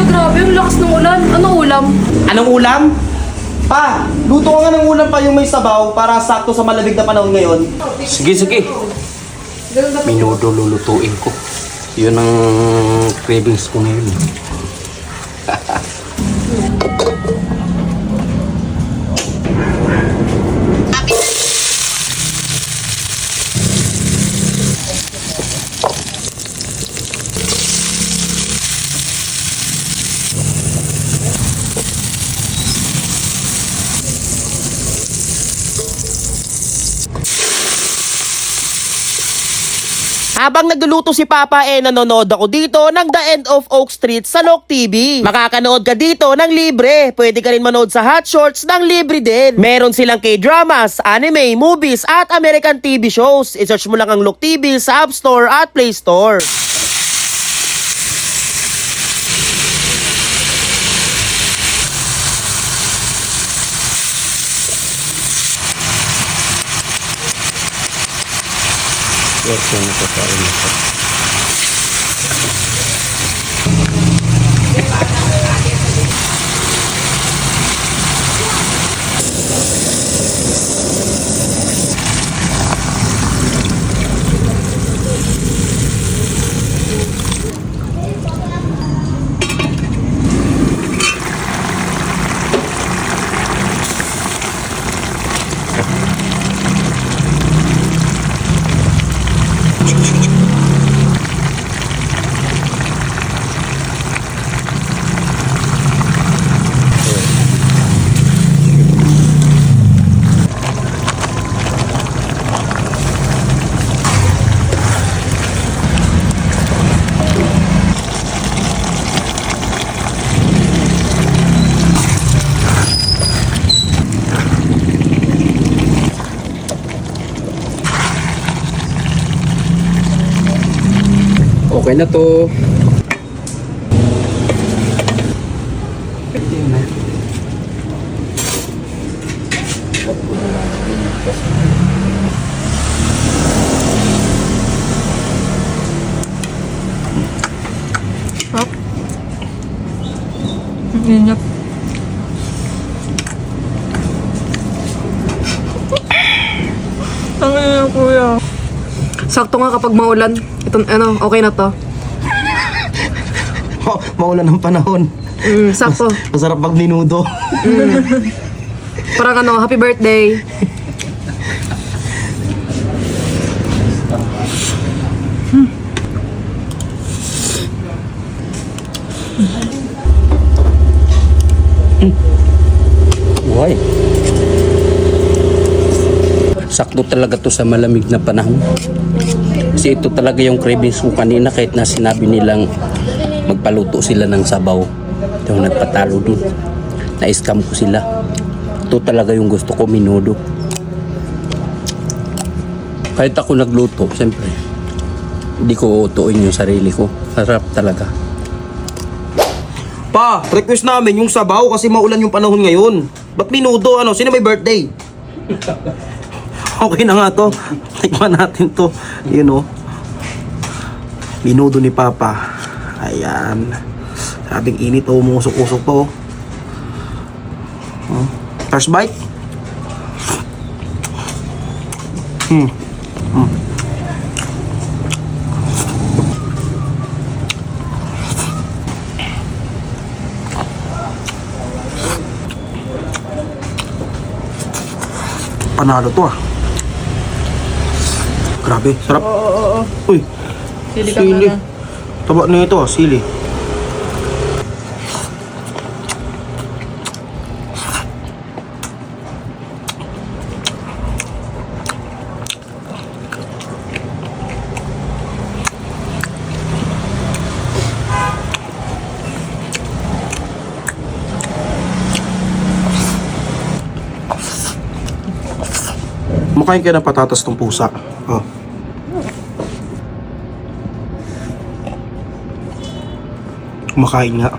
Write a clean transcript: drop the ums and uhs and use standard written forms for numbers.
Kuya, grabe, ang lakas ng ulan. Ano ulam? Anong ulam? Pa, luto ka nga ng ulam pa yung may sabaw para sakto sa malamig na panahon ngayon. Sige, sige. Minudo lulutuin ko. Yun ang cravings ko ngayon. Habang nagluluto si Papa nanonood ako dito ng The End of Oak Street sa Lok TV. Makakanood ka dito ng libre. Pwede ka rin manood sa Hot Shorts ng libre din. Meron silang K-dramas, anime, movies at American TV shows. I-search mo lang ang Lok TV sa App Store at Play Store. Work na ito pa rin ito. Okay na to. Inap. Ang ina, kuya. Sakto nga kapag maulan. Ito, ano, okay na to. Maulan ng panahon. Sakto. Masarap pag minudo. Parang ano, happy birthday. Why? Sakto talaga to sa malamig na panahon. Kasi ito talaga yung cravings ko kanina kahit na sinabi nilang magpaluto sila ng sabaw. Yung nagpatalo dun. Na-scam ko sila. Ito talaga yung gusto ko, minudo. Kahit ako nagluto, siyempre, hindi ko uutuin yung sarili ko. Sarap talaga. Pa, request namin yung sabaw kasi maulan yung panahon ngayon. Ba't minudo? Ano? Sino may birthday? Okay na nga to. Tikman natin to. You know. Minudo ni Papa. Ayan. Sabing init o umusok-usok po. First bite. Panalo to ah. Grabe, sarap. Uy, Sili ka sili. na. Taba na ito ah, sili. Makain ka ng patatas tong pusa. Oh. Kumakain nga.